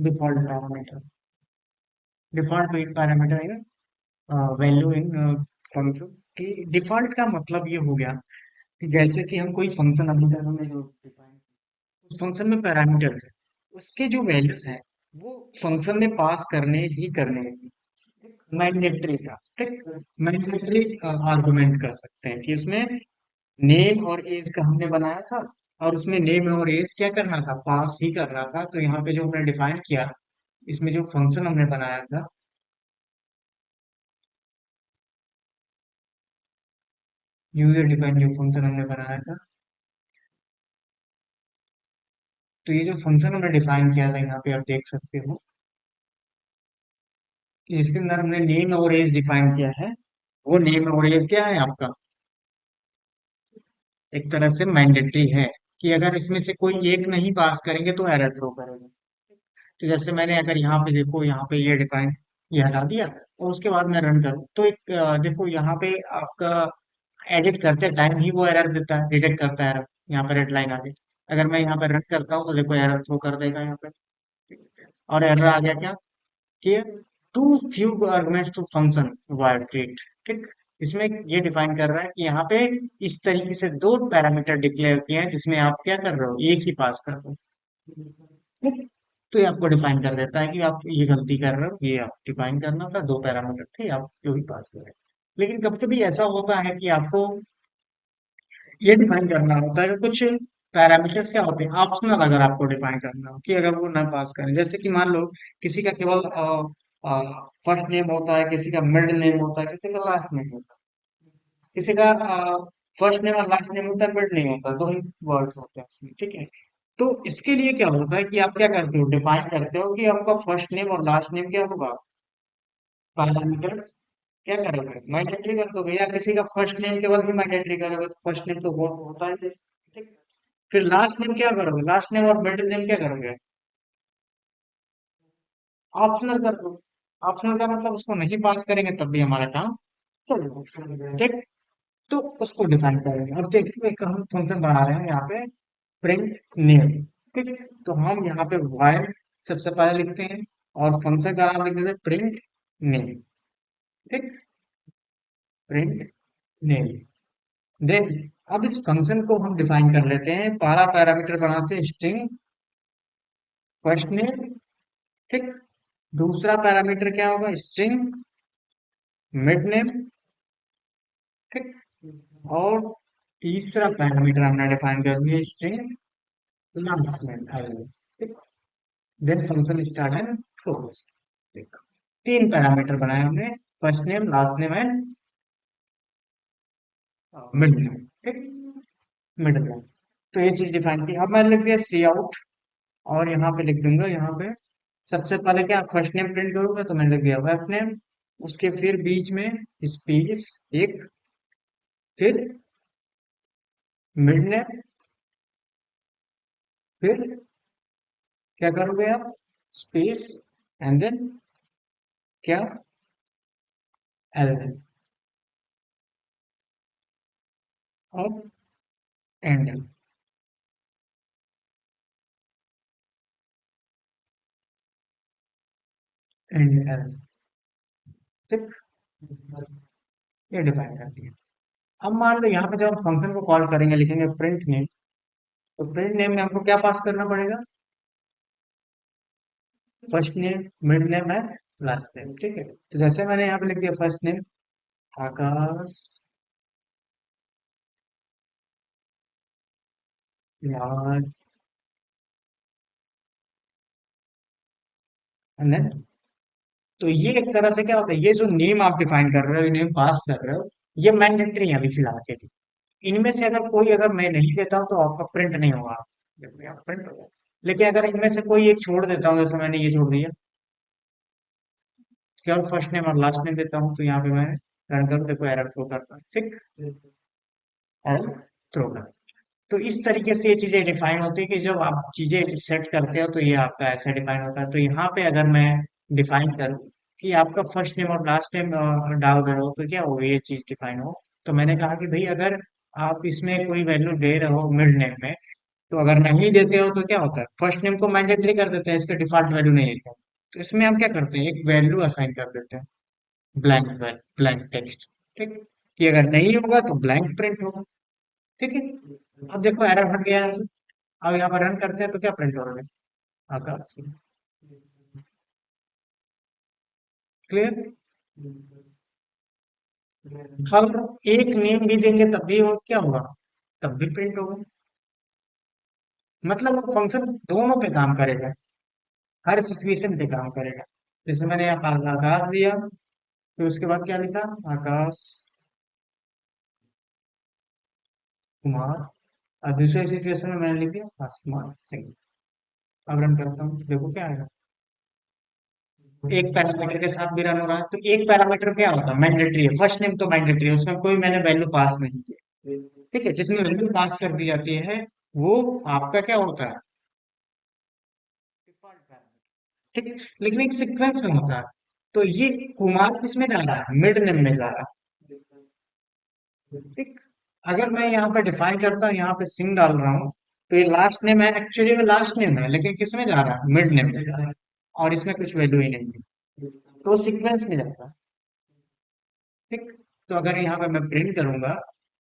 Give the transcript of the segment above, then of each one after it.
Default parameter, default parameter in value in function की। Default का मतलब ये हो गया कि जैसे कि हम कोई फंक्शन अभी तक हमने जो डिफाइन, उस फंक्शन में पैरामीटर थे, उसके जो वैल्यूज हैं वो फंक्शन में पास करने ही करने हैं। मैंडेटरी था, ठीक। मैंडेटरी आर्गुमेंट कर सकते हैं कि उसमें नेम और एज का हमने बनाया था, और उसमें नेम और एज क्या करना था, पास ही करना था। तो यहाँ पे जो हमने डिफाइन किया, इसमें जो फंक्शन हमने बनाया था, यूजर डिफाइंड जो फंक्शन हमने बनाया था, तो ये जो फंक्शन हमने डिफाइन किया था यहाँ पे आप देख सकते हो कि जिसके अंदर हमने नेम और एज डिफाइन किया है, वो नेम और एज क्या है आपका, एक तरह से मैंडेटरी है कि अगर इसमें से कोई एक नहीं पास करेंगे तो एरर थ्रो करेंगे। तो जैसे मैंने अगर यहाँ पे देखो, यहाँ पे ये डिफाइन, ये हटा दिया और उसके बाद मैं रन करूँ तो एक देखो यहाँ पे आपका एडिट करते टाइम ही वो एरर देता है, डिटेक्ट करता है एरर। यहाँ पर रेड लाइन आ गई। अगर मैं यहाँ पर रन करता हूँ तो देखो एरर थ्रो कर देगा यहाँ पे। और एरर आ गया क्या कि to few arguments to function wide treat, ठीक। इसमें ये डिफाइन कर रहा है कि यहाँ पे इस तरीके से दो पैरामीटर डिक्लेयर किए हैं जिसमें आप क्या कर रहे हो, एक ही पास कर रहे हो, ठीक? तो ये आपको डिफाइन कर देता है कि आप ये गलती कर रहे हो, ये आप डिफाइन करना था, दो पैरामीटर थे, आप क्यों ही पास करें। लेकिन कभी कभी ऐसा होता है कि आपको ये डिफाइन करना होता है कि कुछ पैरामीटर्स क्या होते हैं ऑप्शनल, अगर आपको डिफाइन करना हो कि अगर वो ना पास करें, जैसे कि मान लो किसी का केवल फर्स्ट नेम होता है, किसी का मिड नेम होता है, किसी का लास्ट नेम होता है, किसी का फर्स्ट नेम और लास्ट नेम होता है, मिड नहीं होता, दो ही वर्ड्स होते हैं उसमें, ठीक है। तो इसके लिए क्या होता है कि आप क्या करते हो, डिफाइन करते हो कि आपका फर्स्ट नेम और लास्ट नेम क्या होगा, पैरामीटर्स क्या करोगे, मैंडेटरी कर दोगे, या किसी का फर्स्ट नेम केवल ही मैंडेटरी करोगे, तो फर्स्ट नेम तो वो होता है, ठीक। फिर लास्ट नेम क्या करोगे, लास्ट नेम और मिडिल नेम क्या करोगे, ऑप्शनल कर दो। ऑप्शनल का मतलब उसको नहीं पास करेंगे तब भी हमारा काम चलेगा, ठीक। तो उसको डिफाइन करेंगे। अब देखिए एक हम फंक्शन बना रहे हैं यहाँ पे, प्रिंट नेम, ठीक। तो हम यहाँ पे वाइल सबसे पहले लिखते हैं और फंक्शन का नाम लिख देते हैं प्रिंट नेम, ठीक। Print name. देन अब इस फंक्शन को हम डिफाइन कर लेते हैं, पहला पैरामीटर बनाते हैं स्ट्रिंग फर्स्ट नेम, ठीक। दूसरा पैरामीटर क्या होगा, स्ट्रिंग मिड नेम, ठीक। और तीसरा पैरामीटर हमने डिफाइन कर दिया स्ट्रिंग लास्ट नेम, ठीक। Then function start and close, ठीक। तीन पैरामीटर बनाए हमने, first name, last name and mid name, ठीक। Mid name. तो ये चीज डिफाइन की। अब मैंने लिख दिया सी आउट, और यहाँ पे लिख दूंगा, यहाँ पे सबसे पहले क्या फर्स्ट नेम प्रिंट करूंगा, तो मैंने लिख दिया वेब नेम। उसके फिर बीच में स्पेस एक, फिर मिड नेम, फिर क्या करोगे आप, स्पेस, एंड देन क्या, एल, और एंड, एंड एल, ठीक। ये डिफाइन कर दिया। अब मान लो यहाँ पे जब हम फंक्शन को कॉल करेंगे, लिखेंगे प्रिंट नेम, तो प्रिंट नेम में हमको क्या पास करना पड़ेगा, फर्स्ट नेम, मिड नेम है, लास्ट नेम, ठीक है। तो जैसे मैंने यहाँ पे लिख दिया first name Akash Raj, and then, तो ये एक तरह से क्या होता है, ये जो नेम आप डिफाइन कर रहे हो, नेम पास कर रहे हो, ये मैंडेटरी है अभी फिलहाल के लिए। इनमें से अगर कोई, अगर मैं नहीं देता हूँ तो आपका प्रिंट नहीं होगा, देखो यहाँ प्रिंट होगा। लेकिन अगर इनमें से कोई एक छोड़ देता हूँ, जैसे मैंने ये छोड़ दिया, केवल फर्स्ट नेम और लास्ट नेम देता हूँ, तो यहाँ पे मैं रन करूँ, देखो एरर थ्रो करता है, ठीक। एरर थ्रो कर। तो इस तरीके से ये चीजें डिफाइन होती है कि जब आप चीजें सेट करते हो तो ये आपका ऐसा डिफाइन होता है। तो यहाँ पे अगर मैं डिफाइन करूँ कि आपका फर्स्ट नेम और लास्ट नेम डाल रहे हो तो क्या हो, ये चीज डिफाइन हो। तो मैंने कहा कि भाई अगर आप इसमें कोई वैल्यू दे रहे हो मिड नेम में, तो अगर नहीं देते हो तो क्या होता है, फर्स्ट नेम को मैंडेटरी कर देते हैं, इसका डिफॉल्ट वैल्यू नहीं है। तो इसमें हम क्या करते हैं, एक वैल्यू असाइन कर देते हैं, ब्लैंक ब्लैंक टेक्स्ट। ठीक, कि अगर नहीं होगा तो ब्लैंक प्रिंट होगा। ठीक है, अब देखो एरर हट गया है। अब यहाँ पर रन करते हैं तो क्या प्रिंट हो रहा है, आकाश। क्लियर। हम एक नेम भी देंगे तब भी वो क्या होगा, तब भी प्रिंट होगा। मतलब वो फंक्शन दोनों पे काम करेगा, हर सिचुएशन पे काम करेगा। जैसे मैंने यहाँ आकाश दिया, फिर उसके बाद क्या लिखा, आकाश कुमार। और दूसरे सिचुएशन में मैंने लिख दिया आकाश कुमार सिंह। अब रन करता हूँ, देखो क्या आएगा। एक पैरामीटर के साथ भी रन हो रहा है, तो एक पैरामीटर क्या होता है, मैंडेटरी है, फर्स्ट नेम तो मैंडेटरी है, उसमें कोई मैंने वैल्यू पास नहीं की। ठीक है, जिसमें वैल्यू पास कर दी जाती है वो आपका क्या होता है, डिफॉल्ट पैरामीटर। ठीक, लेकिन एक सीक्वेंस में होता है। तो ये कुमार किसमें जा रहा है, मिड नेम में जा रहा है। ठीक, अगर मैं यहाँ पे डिफाइन करता हूँ, यहाँ पे सिंह डाल रहा हूँ, तो ये लास्ट नेम है, एक्चुअली में लास्ट नेम है, लेकिन किस में जा रहा है, मिड नेम में जा रहा है, और इसमें कुछ वैल्यू ही नहीं है, तो सीक्वेंस में जाता है। ठीक, तो अगर यहाँ पे मैं प्रिंट करूंगा,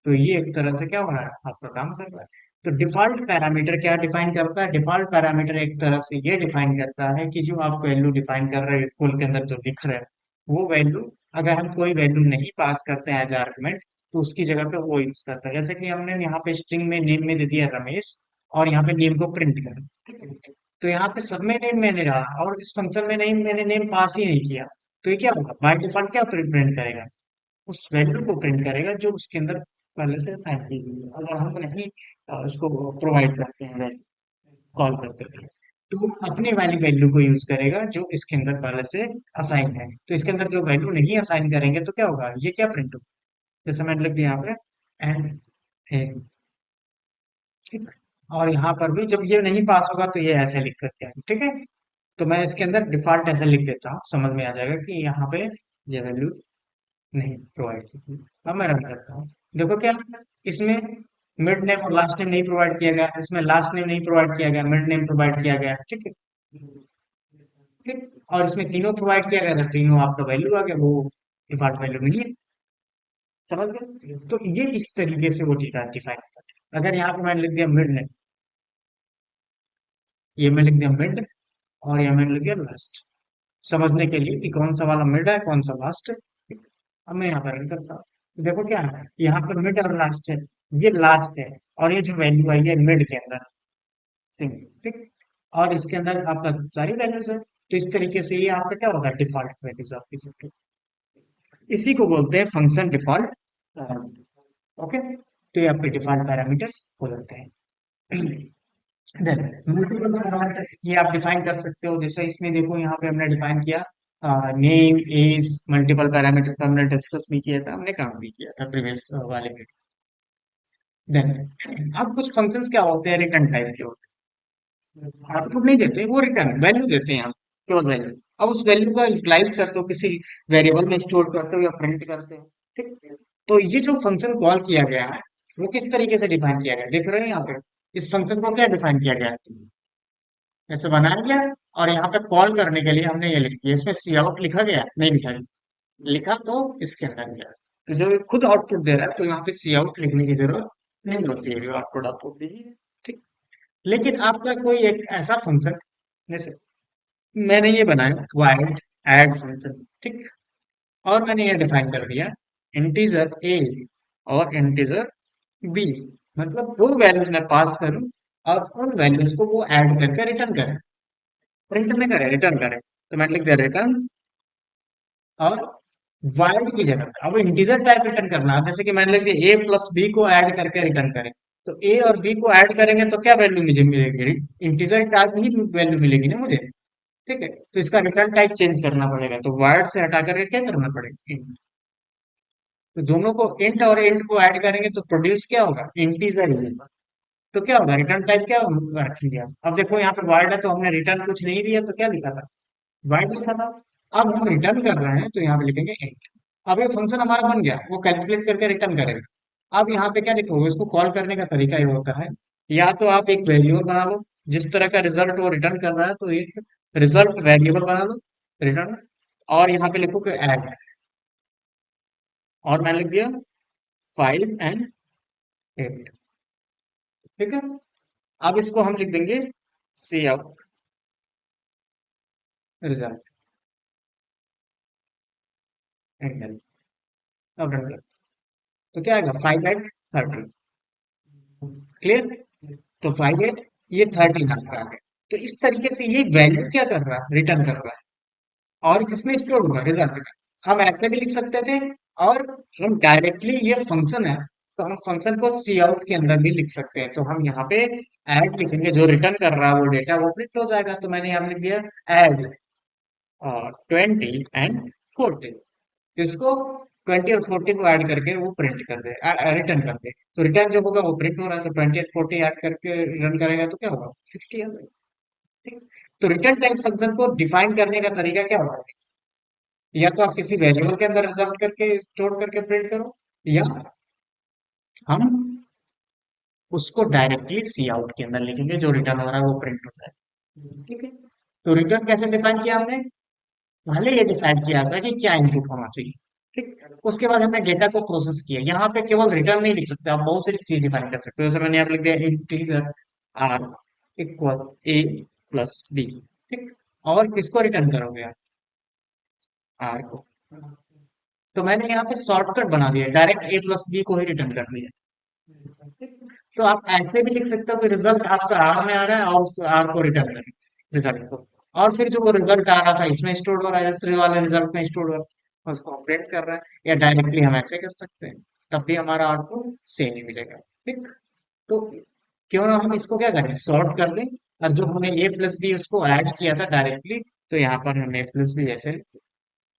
तो ये एक तरह से क्या हो रहा है, आपका काम कर रहा है। तो डिफॉल्ट पैरामीटर क्या डिफाइन करता है, डिफॉल्ट पैरामीटर एक तरह से ये डिफाइन करता है कि जो आप वैल्यू डिफाइन कर रहे हैं कोड के अंदर जो लिख रहे हैं, वो वैल्यू अगर हम कोई वैल्यू नहीं पास करते हैं एज आर्गुमेंट, तो उसकी जगह पे वो यूज करता है। जैसे कि हमने यहाँ पे स्ट्रिंग में नेम में दे दिया रमेश, और यहाँ पे नेम को प्रिंट करें। ठीक है? तो यहाँ पे सब में नेम मैंने रहा, और इस फंक्शन में नहीं, मैंने नेम पास ही नहीं किया। तो ये क्या होगा, बाय डिफॉल्ट क्या प्रिंट करेगा, उस वैल्यू को प्रिंट करेगा जो उसके अंदर पहले से असाइन की गई है। अगर हम नहीं उसको प्रोवाइड करते हैं वैल्यू, कॉल करते हैं, तो वो अपने वाली वैल्यू को यूज करेगा जो इसके अंदर पहले से असाइन है। तो इसके अंदर जो वैल्यू नहीं असाइन करेंगे तो क्या होगा, ये क्या प्रिंट होगा, जैसे मैंने लिख दिया यहाँ पे एन है। ठीक, और यहाँ पर भी जब ये नहीं पास होगा तो ये ऐसे लिख करके आएगा। ठीक है, तो मैं इसके अंदर डिफॉल्ट ऐसे लिख देता हूँ, समझ में आ जाएगा कि यहाँ पे ये वैल्यू नहीं प्रोवाइड की। अब मैं रन करता हूँ, देखो क्या, इसमें मिड नेम और लास्ट नेम नहीं प्रोवाइड किया गया, इसमें लास्ट नेम नहीं प्रोवाइड किया गया, मिड नेम प्रोवाइड किया गया। ठीक है, ठीक, और इसमें तीनों प्रोवाइड किया गया था, तीनों आपका वैल्यू आ गया, वो डिफॉल्ट वैल्यू नहीं है। समझ गए, तो ये इस तरीके से वो डिफाइन करता है। अगर यहाँ पे मैंने लिख दिया मिड नेम, ये मैं लिख दिया मिड, और यहाँ मैंने लिख दिया लास्ट, समझने के लिए कि कौन सा वाला मिड है कौन सा लास्ट है। ठीक, अब मैं यहाँ पर रन करता हूँ, तो देखो क्या है, यहाँ पर मिड और लास्ट है, ये लास्ट है, और ये जो वैल्यू आई है मिड के अंदर सिंग। ठीक, और इसके अंदर आपका सारी वैल्यूज है। तो इस तरीके से ये आपका क्या होगा, डिफॉल्ट वैल्यूज आपकी सबकी। इसी को बोलते हैं फंक्शन डिफॉल्ट पैरामीटर्स। ओके, तो ये आपके डिफॉल्ट पैरामीटर्स हो जाते हैं। देन मल्टीपल पैरामीटर्स ये आप डिफाइन कर सकते हो, जैसे इसमें देखो यहाँ पे हमने डिफाइन किया नेम एज, मल्टीपल पैरामीटर्स का हमने डिस्कस भी किया था, हमने काम भी किया था प्रीवियस वाले में। देन अब कुछ फंक्शंस क्या होते हैं, रिटर्न टाइप के होते हैं, आउटपुट नहीं देते, वो रिटर्न वैल्यू देते हैं हम, केवल वैल्यू। अब उस वैल्यू का यूटिलाइज करते हो, किसी वेरिएबल में स्टोर करते हो या प्रिंट करते हो। ठीक, तो ये जो फंक्शन कॉल किया गया है, वो किस तरीके से डिफाइन किया गया है? देख रहे हैं यहाँ पे, इस फंक्शन को क्या डिफाइन किया गया है, ऐसे बनाया गया, और यहाँ पे कॉल करने के लिए हमने ये लिख दिया, इसमें सी आउट लिखा गया नहीं लिखा गया, लिखा तो इसके अंदर गया, तो जो ये खुद आउटपुट दे रहा है तो यहाँ पे सी आउट लिखने की जरूरत नहीं होती है, जो आउटपुट आपको दी है। ठीक, लेकिन आपका कोई एक ऐसा फंक्शन, जैसे मैंने ये बनाया वाइड एड फंक्शन। ठीक, और मैंने ये डिफाइन कर दिया इंटीजर ए और इंटीजर बी, मतलब दो वैल्यूज मैं पास करूं, और उन वैल्यूज को वो ऐड करके रिटर्न करे, प्रिंट में करे, रिटर्न करे। तो मैंने लिख दिया रिटर्न, और वाइड की जगह पे अब इंटीजर टाइप रिटर्न करना है, जैसे कि मैंने लिख दिया ए प्लस बी को ऐड करके रिटर्न करें। तो ए और बी को ऐड करेंगे तो क्या वैल्यू मुझे मिलेगी, इंटीजर टाइप ही वैल्यू मिलेगी ना मुझे। ठीक है, तो इसका रिटर्न टाइप चेंज करना पड़ेगा, तो वाइड से हटा करके क्या करना पड़ेगा, int। तो दोनों को इंट और इंट को ऐड करेंगे तो प्रोड्यूस क्या होगा, इंटीजर ही होगा। तो क्या होगा, रिटर्न टाइप क्या रखेंगे हम, अब देखो यहाँ पे वाइड है तो हमने रिटर्न कुछ नहीं दिया, तो क्या लिखा था, वाइड लिखा था। अब हम रिटर्न कर रहे हैं तो यहाँ पे लिखेंगे इंट। अब ये फंक्शन हमारा बन गया, वो कैलकुलेट करके रिटर्न करेगा। अब यहाँ पे क्या लिखोगे, इसको कॉल करने का तरीका ये होता है, या तो आप एक वेरिएबल बना लो, जिस तरह का रिजल्ट वो रिटर्न कर रहा है तो एक रिजल्ट वेरिएबल बना लो, रिटर्न, और यहाँ पे लिखो कि ऐड, और मैंने लिख दिया 5 and 8। ठीक है, अब इसको हम लिख देंगे सी आउट रिजल्ट एंड, अब रन कर, तो क्या आएगा 5 8 30। क्लियर? तो 5 8, ये 13 आपका आ गया। तो इस तरीके से ये वैल्यू क्या कर रहा है, रिटर्न कर रहा है, और किसमें स्टोर होगा, रिजल्ट में। हम ऐसे भी लिख सकते थे, और हम डायरेक्टली, ये फंक्शन है तो हम फंक्शन को सी आउट के अंदर भी लिख सकते हैं। तो हम यहाँ पे ऐड लिखेंगे, जो रिटर्न कर रहा है वो डेटा वो प्रिंट हो जाएगा। तो मैंने यहाँ लिख दिया ऐड 20 and 40, इसको 20 और 40 को ऐड करके वो प्रिंट कर दे, रिटर्न कर दे। तो रिटर्न जो होगा वो प्रिंट हो रहा है, तो 20 और 40 ऐड करके रन करेगा तो क्या होगा, 60 आ जाएगा। ठीक? तो रिटर्न टाइप फंक्शन को डिफाइन करने का तरीका क्या होगा, या तो आप किसी वेरिएबल के अंदर रिजल्ट करके स्टोर करके प्रिंट करो, या हम उसको डायरेक्टली सी आउट के अंदर लिखेंगे, जो रिटर्न हो रहा है वो प्रिंट होता है। ठीक है, तो रिटर्न कैसे डिफाइन किया हमने, पहले ये डिसाइड किया था कि क्या इनपुट होना चाहिए। ठीक, उसके बाद हमने डेटा को प्रोसेस किया। यहाँ पे केवल रिटर्न नहीं लिख सकते, आप बहुत सारी चीज डिफाइन कर सकते हो। जैसे मैंने यहाँ पे लिख दिया integer r equal a plus b. ठीक, और किसको रिटर्न करोगे आप, आर को। तो मैंने यहाँ पे शॉर्टकट बना दिया, डायरेक्ट ए प्लस बी को ही रिटर्न कर दिया। तो आप ऐसे भी लिख सकते हो कि रिजल्ट आपका आर में आ रहा है, और उस आर को रिटर्न करें, रिजल्ट को। और फिर जो वो रिजल्ट आ रहा था इसमें स्टोर हो रहा है, दूसरे वाले रिजल्ट में स्टोर हो रहा है, उसको अपडेट कर रहा है। या डायरेक्टली हम ऐसे कर सकते हैं, तब भी हमारा आउटपुट सेम ही मिलेगा। ठीक, तो क्यों ना हम इसको क्या करें, सॉर्ट कर दें, और जो हमने ए प्लस बी उसको ऐड किया था डायरेक्टली, तो यहाँ पर हम ए प्लस बी ऐसे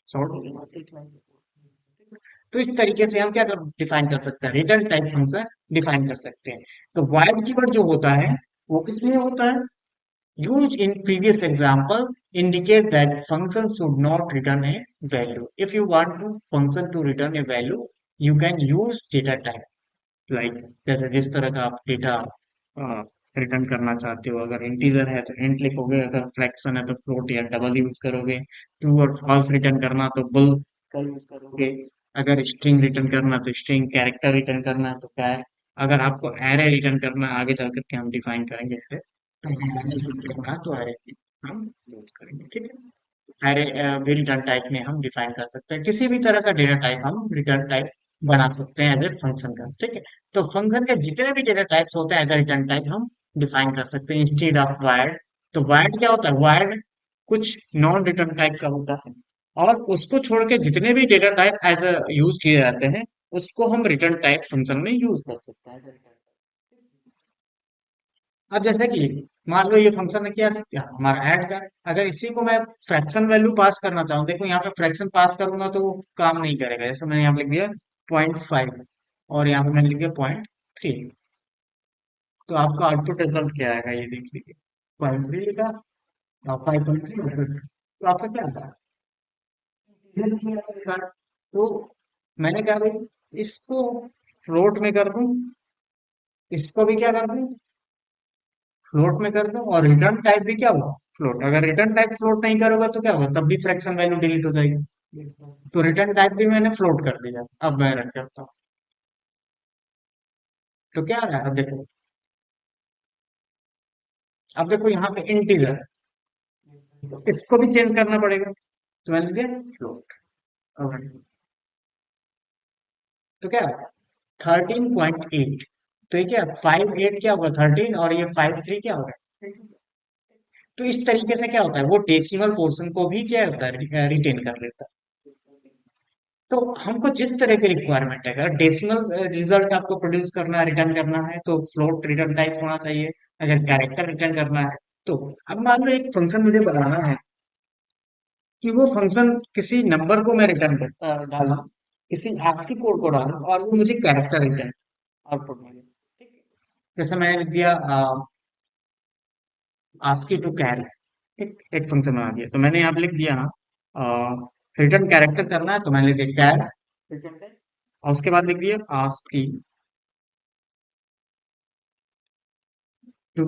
सॉर्ट हो गया। तो इस तरीके से हम क्या डिफाइन कर सकते हैं, रिटर्न टाइप फंक्शन डिफाइन कर सकते हैं। तो वाइड कीवर्ड जो होता है वो किस लिए होता है, use in previous example indicate that function should not return a value. If you want to function to return a value, you can use data type, like जैसे जिस तरह का आप डेटा रिटर्न करना चाहते हो। अगर इंटीजर है तो इंट लिखोगे, अगर फ्रैक्शन है तो फ्लोट या डबल यूज करोगे, ट्रू और फॉल्स रिटर्न करना तो बुल का यूज करोगे, अगर स्ट्रिंग रिटर्न करना तो स्ट्रिंग, कैरेक्टर रिटर्न करना है तो कैर, अगर आपको एरे रिटर्न करना है आगे चल करके हम डिफाइन करेंगे फिर, तो करना है तो एरे हम यूज करेंगे। ठीक है, एरे भी रिटर्न टाइप में हम डिफाइन कर सकते हैं, किसी भी तरह का डेटा टाइप हम रिटर्न टाइप बना सकते हैं एज ए फंक्शन का। ठीक है, तो फंक्शन के जितने भी डेटा टाइप्स होते हैं एज ए रिटर्न टाइप हम डिफाइन कर सकते हैं इंस्टेड ऑफ वायर्ड। तो वायर्ड क्या होता है, वायर्ड कुछ नॉन रिटर्न टाइप का होता है, और उसको छोड़ के जितने भी data type as a use किए जाते हैं, उसको हम रिटर्न टाइप फंक्शन में यूज कर सकते हैं as a return type। अब जैसे कि मान लो ये फंक्शन है क्या, हमारा ऐड का, अगर इसी को मैं फ्रैक्शन वैल्यू पास करना चाहूँ, देखो यहाँ पे फ्रैक्शन पास करूंगा तो वो काम नहीं करेगा। जैसे मैंने यहाँ पे लिख दिया 0.5, और यहाँ पे मैंने लिख दिया 0.3, तो आपका आउटपुट रिजल्ट क्या आएगा ये देख लीजिए, 0.3 लिखा और 5.3, तो आपका क्या आता है। तो मैंने कहा भाई इसको फ्लोट में कर दूं, इसको भी क्या कर दूं, फ्लोट में कर दूं, और रिटर्न टाइप भी क्या होगा, फ्लोट। अगर रिटर्न टाइप फ्लोट नहीं करोगे तो क्या होगा, तब भी फ्रैक्शन वैल्यू डिलीट हो जाएगी। तो रिटर्न टाइप भी मैंने फ्लोट कर दिया, अब मैं रन करता हूँ, तो क्या आ रहा है, अब देखो यहाँ पे इंटीजर, तो इसको भी चेंज करना पड़ेगा, तो मैंने दिया फ्लोट। अब तो क्या 13.8, तो ये क्या 5 8 क्या होगा 13, और ये 5 3 क्या होगा। तो इस तरीके से क्या होता है, वो डेसिमल पोर्शन को भी क्या होता है, रिटेन कर लेता है। तो हमको जिस तरह की रिक्वायरमेंट है, अगर डेसिमल रिजल्ट आपको प्रोड्यूस करना है, रिटर्न करना है, तो फ्लोट रिटर्न टाइप होना चाहिए। अगर कैरेक्टर रिटर्न करना है तो, अब मान लो एक फंक्शन मुझे बनाना है कि वो फंक्शन किसी नंबर को मैं रिटर्न करता डालूं, किसी ASCII कोड को डालूं, और वो मुझे कैरेक्टर रिटर्न आउटपुट मिले। ठीक है? जैसे मैंने लिख दिया ASCII टू कैर, एक एक फंक्शन बना दिया, तो मैंने यहाँ पे लिख दिया रिटर्न कैरेक्टर करना है, तो मैंने लिख दिया कैर रिटर्न, और उसके बाद लिख दिया ASCII टू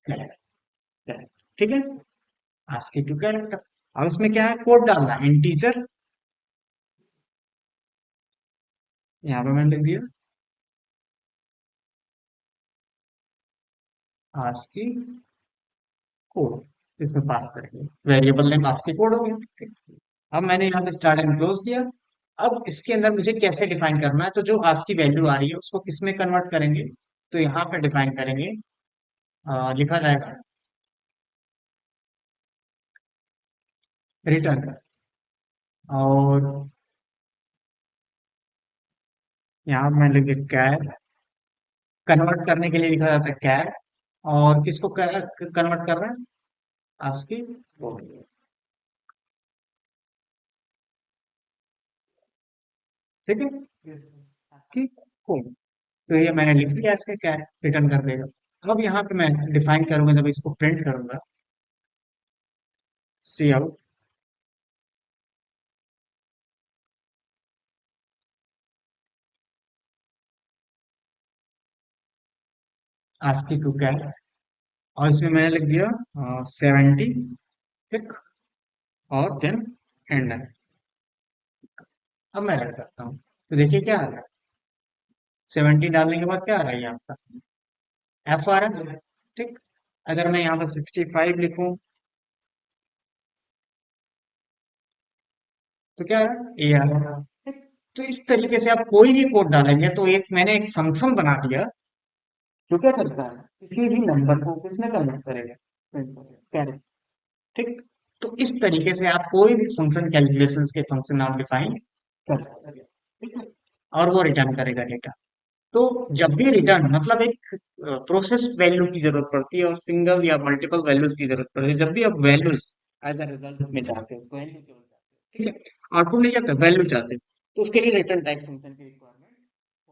कैरेक्टर, ठीक है। ASCII to character. अब इसमें क्या है, कोड डालना है इंटीजर। यहाँ पे मैंने लिख दिया आस्की कोड, इसमें पास करेंगे, वेरिएबल नेम आस्की कोड हो गया। अब मैंने यहाँ पे स्टार्ट एंड क्लोज किया। अब इसके अंदर मुझे कैसे डिफाइन करना है, तो जो आज की वैल्यू आ रही है उसको किस में कन्वर्ट करेंगे, तो यहाँ पे डिफाइन करेंगे, लिखा जाएगा रिटर्न। और यहाँ मैं लिख दिया कैर, कन्वर्ट करने के लिए लिखा जाता है कैर। और किसको कन्वर्ट कर रहा है, आज की, ठीक है, आज की कोड। तो ये मैंने लिख दिया, इसके कैर रिटर्न कर देगा। अब यहाँ पे मैं डिफाइन करूंगा, जब इसको प्रिंट करूंगा, सी आउट आस्की टू कैर, और इसमें मैंने लिख दिया 70, ठीक, और देन एंड। अब मैं रन करता हूँ, तो देखिए क्या आ रहा है, 70 डालने के बाद क्या आ रहा है, ये आपका एफ आ रहा है, ठीक। अगर मैं यहाँ पर 65 लिखूं, तो क्या आ रहा है, ए आ रहा है, ठीक। तो इस तरीके से आप कोई भी कोड डालेंगे, तो एक मैंने एक फंक्शन बना दिया जो क्या करता है, किसी भी नंबर को किसमें कन्वर्ट करेगा, कैरेक्टर, ठीक। तो इस तरीके से आप कोई भी फंक्शन, कैलकुलेशंस के फंक्शन आप डिफाइन कर सकते हैं, ठीक है। और वो रिटर्न करेगा डेटा। तो जब भी रिटर्न मतलब एक प्रोसेस वैल्यू की जरूरत पड़ती है, और सिंगल या मल्टीपल वैल्यूज की जरूरत पड़ती है, जब भी आप वैल्यूज एज अ रिजल्ट में चाहते हो, वैल्यू केवल चाहते हो, ठीक है, आउटपुट नहीं चाहते, वैल्यू चाहते हो, तो उसके लिए रिटर्न टाइप फंक्शन की रिक्वायरमेंट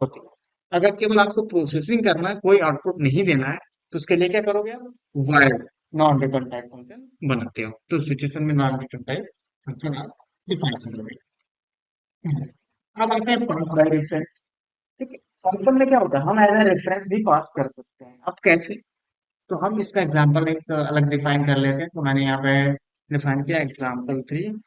होती है। अगर केवल आपको प्रोसेसिंग करना है, कोई आउटपुट नहीं देना है, तो उसके लिए क्या करोगे आप, wide non return type function बनाते हो। तो सिचुएशन में नॉन रिटर्न टाइप फंक्शन आप डिफाइन करोगे। अब आते हैं पॉइंट बाय रिटर्न, ठीक है। फंक्शन में क्या होता है, हम एज ए रेफरेंस भी पास कर सकते हैं। अब कैसे, तो हम इसका एग्जांपल एक अलग डिफाइन कर लेते हैं। तो मैंने यहाँ पे डिफाइन किया एग्जांपल 3।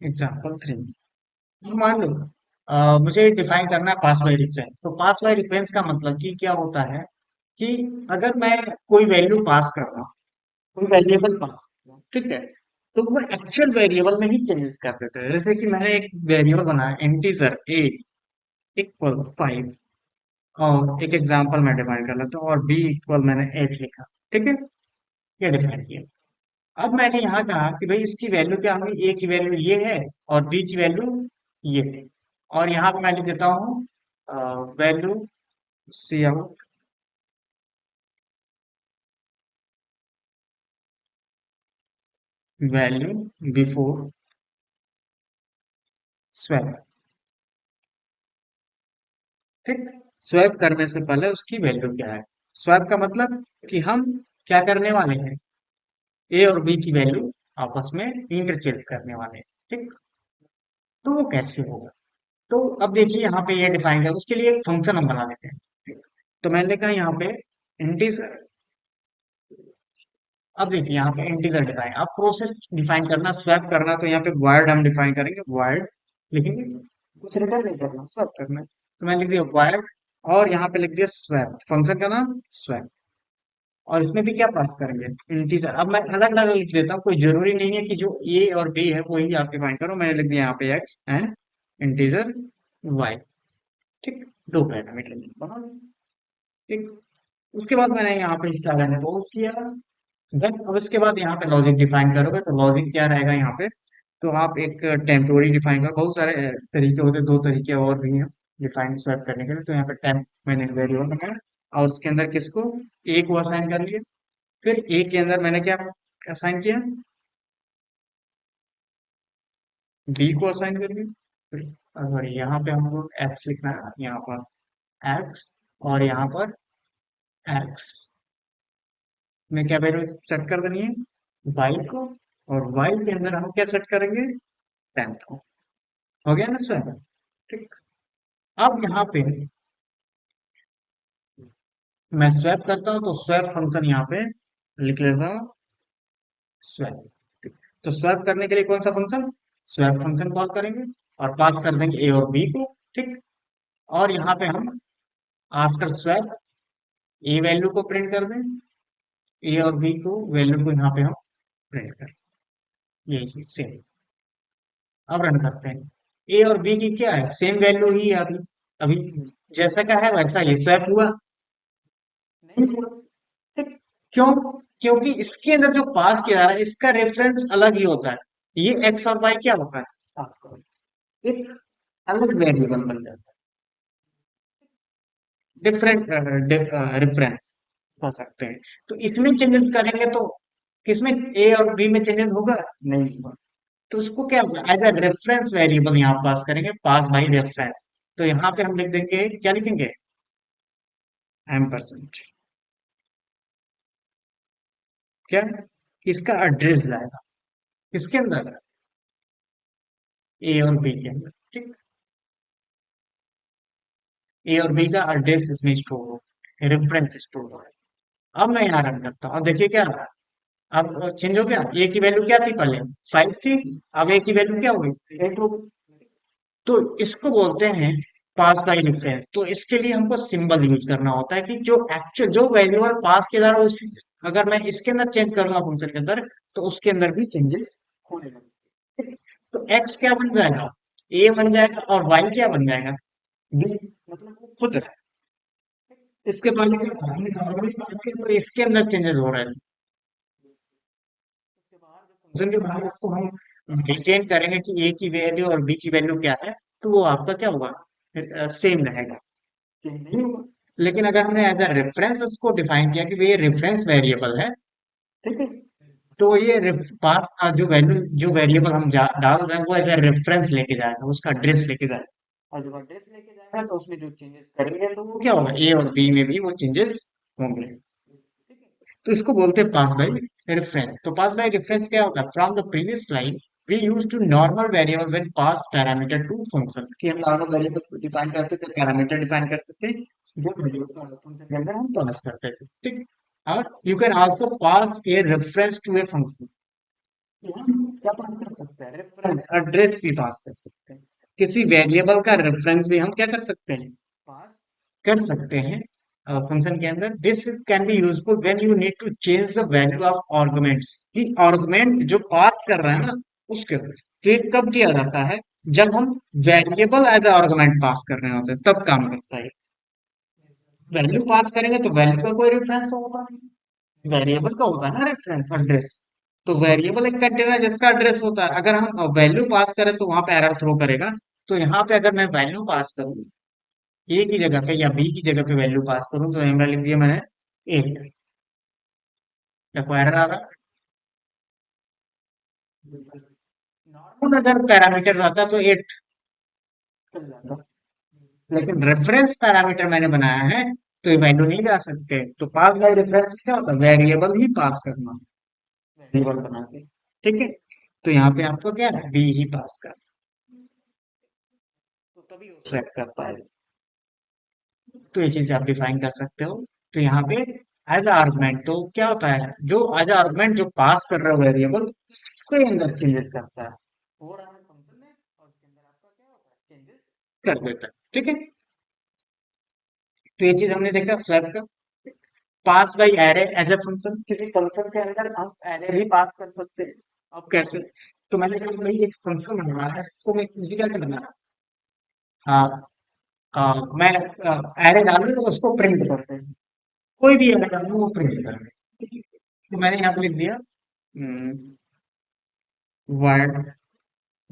एग्जांपल 3, मान लो मुझे डिफाइन करना है पास बाय रेफरेंस। तो पास बाय रेफरेंस का मतलब कि क्या होता है, कि अगर मैं कोई वैल्यू पास कर रहा हूँ, कोई वेरिएबल पास कर रहा हूँ, ठीक है, तो वो एक्चुअल वेरिएबल में ही चेंजेस कर देते हैं। जैसे कि मैंने एक वेरिएबल बनाया इंटीजर ए इक्वल 5, और एक एग्जांपल मैं डिफाइन कर लेता हूँ, और बी इक्वल मैंने 8 लिखा, ठीक है, ये डिफाइन किया। अब मैंने यहाँ कहा कि भाई इसकी वैल्यू क्या होगी, ए की वैल्यू ये है, और बी की वैल्यू ये है। और यहाँ पे मैं लिख देता हूँ value C out value before swap, ठीक। स्वैप करने से पहले उसकी वैल्यू क्या है। स्वैप का मतलब कि हम क्या करने वाले हैं, ए और बी की वैल्यू आपस में इंटरचेंज करने वाले हैं, ठीक। तो वो कैसे होगा, तो अब देखिए यहाँ पे ये डिफाइन है, उसके लिए एक फंक्शन हम बना लेते हैं, ठीक? तो मैंने कहा यहाँ पे इंटीजर। अब देखिए यहाँ पे इंटीजर डिफाइन, अब प्रोसेस डिफाइन करना, स्वैप करना, तो यहाँ पे वर्ड हम डिफाइन करेंगे, वर्ड लिखेंगे, कुछ रिटर्न नहीं करना, स्वैप करना है। तो मैंने लिख दिया वर्ड, और यहाँ पे लिख दिया स्वैप, फंक्शन का नाम स्वैप। और इसमें भी क्या पास करेंगे, इंटीजर। अब मैं अलग अलग लिख देता हूँ, कोई जरूरी नहीं है कि जो ए और बी है वही आप डिफाइन करो। मैंने लिख दिया यहाँ पे एक्स एंड इंटीजर वाई, ठीक। दो पैरामीटर बना लिया, ठीक। उसके बाद मैंने यहाँ पे सारा पोज किया। देन अब इसके बाद यहाँ पे लॉजिक डिफाइन करोगे, तो लॉजिक क्या रहेगा यहाँ पे, तो आप एक टेम्पोरी डिफाइन कर, बहुत सारे तरीके होते हैं, दो तरीके और भी हैं डिफाइन स्वैप करने के लिए। तो यहाँ पे टेम्प मैंने वेरिएबल बनाया और उसके अंदर किसको, ए को असाइन कर लिया। फिर ए के अंदर मैंने क्या असाइन किया, बी को असाइन कर लिया। फिर अगर यहाँ पे हमको एक्स लिखना है, यहाँ पर एक्स और यहाँ पर एक्स में क्या वैल्यू सेट कर देनी है, वाई को। और वाई के अंदर हम क्या सेट करेंगे, टेम्प को। हो गया ना स्वैप। ठीक। अब यहाँ पे मैं स्वैप करता हूँ, तो स्वैप फंक्शन यहाँ पे लिख लेता हूँ, स्वैप। तो स्वैप करने के लिए कौन सा फंक्शन, स्वैप फंक्शन कॉल करेंगे और पास कर देंगे ए और बी को। ठीक। और यहाँ पे हम आफ्टर स्वैप ए वैल्यू को प्रिंट कर दें, ए और बी को वैल्यू को यहाँ पे हम प्रिंट कर दें, यही चीज सेम। अब रन करते हैं, ए और बी की क्या है, सेम वैल्यू ही है अभी। अभी जैसा का है वैसा ये स्वैप हुआ नहीं हुआ। ठीक। क्यों, क्योंकि इसके अंदर जो पास किया जा रहा है इसका रेफरेंस अलग ही होता है। ये एक्स और वाई क्या होता है आपको, एक अलग वेरिएबल बन जाता है, डिफरेंट रेफरेंस हो सकते हैं। तो इसमें चेंजेस करेंगे तो किसमें, ए और बी में चेंजेस होगा नहीं होगा। तो उसको क्या होगा, एज अ रेफरेंस वेरिएबल यहाँ पास करेंगे, पास बाई रेफरेंस। तो यहाँ पे हम लिख देंगे, क्या लिखेंगे, एम%। क्या, किसका एड्रेस जाएगा, किसके अंदर, ए और बी के अंदर। ठीक। ए और बी का एड्रेस इसमें स्टोर हो, रेफरेंस स्टोर हो। अब मैं यहाँ रन करता हूँ, अब देखिए क्या रहा। अब चेंज हो गया, ए की वैल्यू क्या थी पहले, 5 थी। अब ए की वैल्यू क्या हो गई, 8 हो गई। तो इसको बोलते हैं पास बाय रेफरेंस। तो इसके लिए हमको सिंबल यूज करना होता है कि जो एक्चुअल जो वेरिएबल पास के द्वारा उस, अगर मैं इसके अंदर चेंज करूंगा फंक्शन के अंदर, तो उसके अंदर भी चेंजेस होने लगेंगे। तो एक्स क्या बन जाएगा, ए बन जाएगा, और वाई क्या बन जाएगा, बी। मतलब वो खुद है। इसके पहले क्या था, हमने नॉर्मली पास किया, तो इसके अंदर चेंजेस हो रहे थे। उसके बाहर जो फंक्शन के बाहर उसको हम रिटेन करेंगे कि ए की वैल्यू और बी की वैल्यू क्या है, तो वो आपका क्या होगा, सेम रहेगा, चेंज नहीं होगा। लेकिन अगर हमने एज अ रेफरेंस उसको डिफाइन किया कि ये रेफरेंस वेरिएबल है, ठीक है, तो ये पास का जो वैल्यू, जो वेरिएबल हम डाल रहे हैं वो एज अ रेफरेंस लेके जाएगा, उसका एड्रेस लेके जाएगा। और जब एड्रेस लेके जाएगा तो उसमें जो चेंजेस करेंगे तो वो क्या होगा, ए और बी में भी वो चेंजेस होंगे। ठीक है? तो इसको बोलते हैं पास बाय रेफरेंस। तो पास बाय रेफरेंस क्या होगा, from the previous line we use to normal variable when pass parameter to function, कि हम नॉर्मल वेरिएबल डिफाइन करते थे, पैरामीटर डिफाइन करते थे, जो वेरिएबल फंक्शन के अंदर हम पास करते थे। ठीक। और you can also pass a reference to a function. हम क्या पास कर सकते हैं, रेफरेंस एड्रेस भी पास कर सकते हैं, किसी वेरिएबल का रेफरेंस भी हम क्या कर सकते हैं, पास कर सकते हैं फंक्शन के अंदर। This can be useful when you need to change the value of arguments, कि आर्गुमेंट जो पास कर रहे हैं ना उसके, तो ये कब किया जाता है, जब हम वेरिएबल एज आर्गुमेंट पास कर रहे होते हैं तब काम करता है। वैल्यू पास करेंगे तो वैल्यू का कोई रेफरेंस तो होगा नहीं, वेरिएबल का होता है ना रेफरेंस एड्रेस। तो वेरिएबल एक कंटेनर जिसका एड्रेस होता है, अगर हम वैल्यू पास करें तो वहां पे एरर थ्रो करेगा। तो यहाँ पे अगर मैं वैल्यू पास करूँ ए की जगह पे या बी की जगह पे वैल्यू पास करूँ, तो यहाँ लिख दिया मैंने 8, देखो एरर आ रहा है। नॉर्मल अगर पैरामीटर रहता तो 8 चल जाता, लेकिन रेफरेंस पैरामीटर मैंने बनाया है तो ये वैल्यू नहीं जा सकते। तो पास बाय रेफरेंस क्या होता है, वेरिएबल ही पास करना, वेरिएबल बना के। ठीक है। तो यहाँ पे आपको क्या है, बी ही पास कर, तो तभी वो स्वैप कर पाएगा। तो ये चीज आप डिफाइन कर सकते हो। तो यहाँ पे एज आर्गुमेंट तो क्या होता है, जो एज आर्गुमेंट जो पास कर रहा है वेरिएबल, उसके अंदर चेंजेस करता है, हो रहा है फंक्शन में, और उसके अंदर आपका क्या होता है, चेंजेस कर देता है। ठीक है। तो ये चीज हमने देखा स्वैप का। Pass by array as a function, किसी फंक्शन के अंदर हम एरे भी पास कर सकते हैं। अब कैसे, तो मैंने कहा भाई एक फंक्शन बना है, तो मैं इजी कैसे बना, हाँ, मैं एरे डालूं तो उसको प्रिंट करते हैं, कोई भी एरे डालूं वो प्रिंट करते हैं। तो मैंने यहाँ पे लिख दिया वर्ड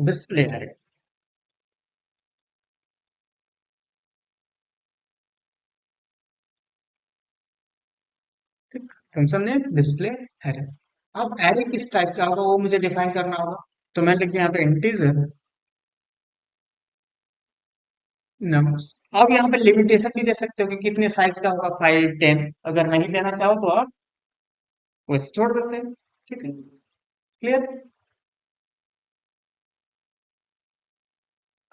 डिस्प्ले एरे। ठीक, फंक्शन नेम डिस्प्ले एरे। अब एरे किस टाइप का होगा वो मुझे डिफाइन करना होगा। तो मैं लिख दिया यहाँ पे इंटीजर नंबर। अब यहाँ पे लिमिटेशन भी दे सकते हो कि कितने साइज का होगा, 5, 10। अगर नहीं देना चाहो तो आप वैसे छोड़ देते हैं। ठीक है, क्लियर।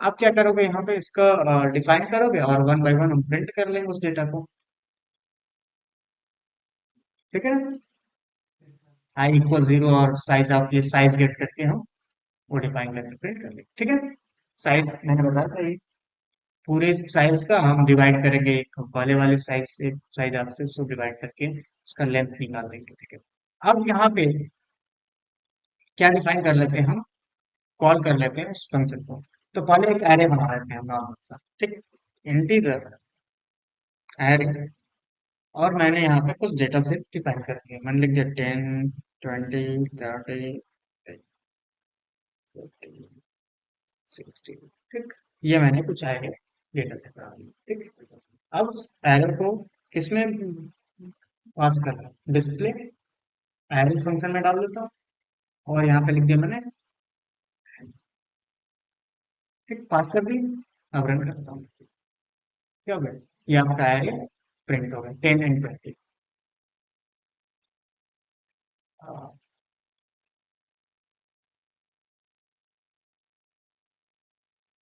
आप क्या करोगे यहाँ पे इसका डिफाइन करोगे और वन बाय वन हम प्रिंट कर लेंगे उस डेटा को। ठीक है ना, आई इक्वल 0 और साइज ऑफ ये साइज गेट करके हम वो डिफाइन करके प्रिंट कर लेंगे। ठीक है, साइज मैंने बताया था ये पूरे साइज का हम डिवाइड करेंगे, एक वाले वाले साइज से साइज आपसे उसको डिवाइड करके उसका लेंथ निकाल देंगे। ठीक है, अब यहाँ पे क्या डिफाइन कर लेते हैं हम, कॉल कर लेते हैं उस फंक्शन को। तो पहले एक एरे बना लेते हैं हम नॉर्मल सा। ठीक, इंटीजर एरे। और मैंने यहाँ पे कुछ डेटा सेट डिफाइन कर दिया, मैंने लिख दिया 10, 20, 30, 50, 60। ठीक, ये मैंने कुछ एरे डेटा सेट बना लिया। ठीक, अब एरे को किसमें पास करना, डिस्प्ले एरे फंक्शन में डाल देता हूँ और यहाँ पे लिख दिया मैंने। ठीक, पास कर दी। अब रन करता हूँ, क्या हो गया, ये आपका एरे प्रिंट हो गया 10 and 20।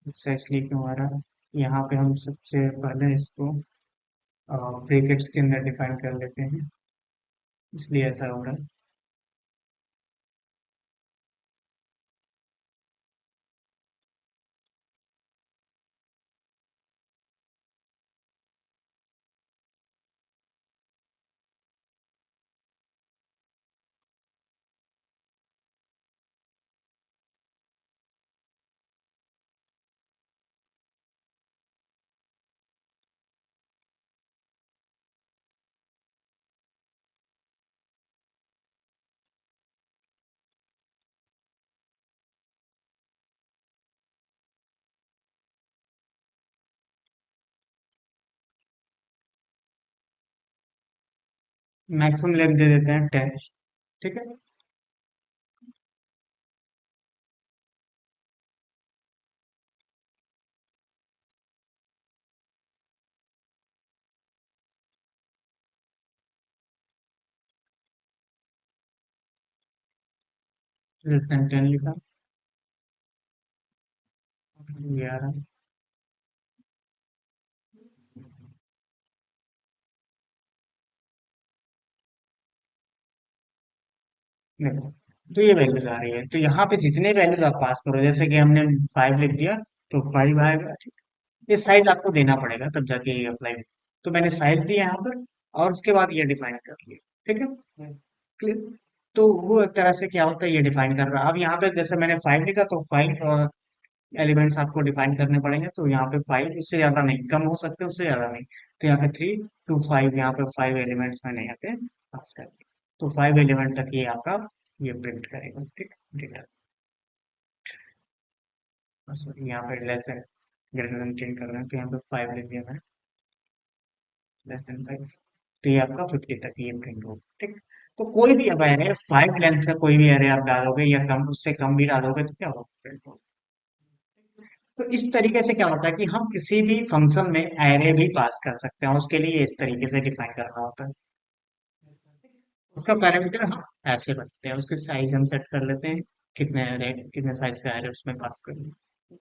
इससे इसलिए क्यों आ रहा है, यहाँ पे हम सबसे पहले इसको ब्रैकेट्स के अंदर डिफाइन कर लेते हैं, इसलिए ऐसा हो रहा है। मैक्सिमम लेंथ दे देते हैं 10। ठीक है, लेस देन 10 लिखा, ये आ रहा है। देखो, तो ये वैल्यूज आ रही है, तो यहाँ पे जितने वैल्यूज आप पास करो, जैसे कि हमने 5 लिख दिया तो 5 आएगा। ये साइज आपको देना पड़ेगा तब जाके ये अप्लाई। तो मैंने साइज दिया यहाँ पर और उसके बाद ये डिफाइन कर लिया। ठीक है, क्लियर। तो वो एक तरह से क्या होता है, ये डिफाइन कर रहा है। अब यहाँ पे जैसे मैंने 5 लिखा तो 5 एलिमेंट्स आपको डिफाइन करने पड़ेंगे, तो यहाँ पे 5 उससे ज्यादा नहीं, कम हो सकते उससे ज्यादा नहीं। तो यहाँ पे 3 to 5, यहाँ पे 5 एलिमेंट्स मैंने यहाँ पे पास कर दिए। तो 5 एलिमेंट तक ये आपका ये प्रिंट करेगा। ठीक, डेटा। सॉरी, यहाँ पे लेस देन ग्रेटर देन 10 कर रहे हैं तो यहाँ पे 5 लिख दिया मैं, लेस देन 5। तो ये आपका 50 तक ये प्रिंट होगा। ठीक, तो कोई भी अब एरे 5 लेंथ का कोई भी एरे आप डालोगे या कम उससे कम भी डालोगे तो क्या होगा, प्रिंट होगा। तो इस तरीके से क्या होता है कि हम किसी भी फंक्शन में एरे भी पास कर सकते हैं, उसके लिए इस तरीके से डिफाइन करना होता है। उसका पैरामीटर हम ऐसे रखते हैं, उसके साइज हम सेट कर लेते हैं, कितने एरे कितने साइज का एरे उसमें पास करना है।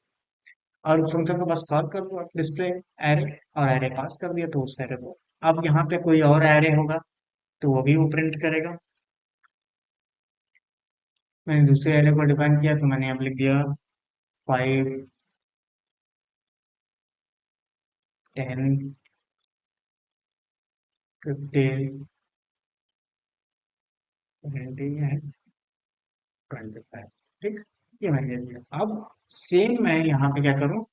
और उस फंक्शन को बस कॉल कर दो आप, डिस्प्ले एरे, और एरे पास कर दिया तो उस एरे को। अब यहाँ पे कोई और एरे होगा तो वो भी वो प्रिंट करेगा। मैंने दूसरे एरे को डिफाइन किया तो मैंने यहाँ पे लिख दिया 5, 10, 15, 20 and 25। ठीक, ये मैंने दिया। अब सेम मैं यहाँ पे क्या करूँ,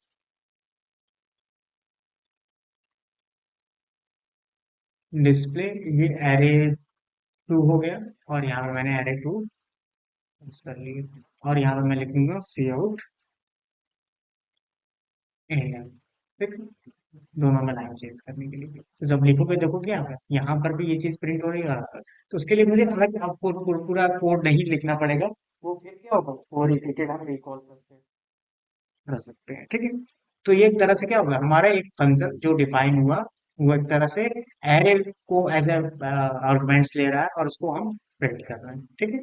डिस्प्ले ये एरे 2 हो गया और यहाँ पे मैंने एरे 2 कर लिया और यहाँ पे मैं लिखूंगा सी आउट एलियन, ठीक है? दोनों में लाइन चेंज करने के लिए। तो जब लिखोगे देखो क्या होगा, यहाँ पर भी ये चीज प्रिंट हो रही है यहाँ पर। तो उसके लिए मुझे अलग आपको पूरा कोड नहीं लिखना पड़ेगा। वो फिर क्या होगा, वो रिपीटेड हम रिकॉल करते रह सकते हैं, ठीक है? तो ये एक तरह से क्या होगा, हमारा एक फंक्शन जो डिफाइन हुआ, वो एक तरह से एरे को एज ए आर्गुमेंट्स ले रहा है और उसको हम प्रिंट कर रहे हैं, ठीक है?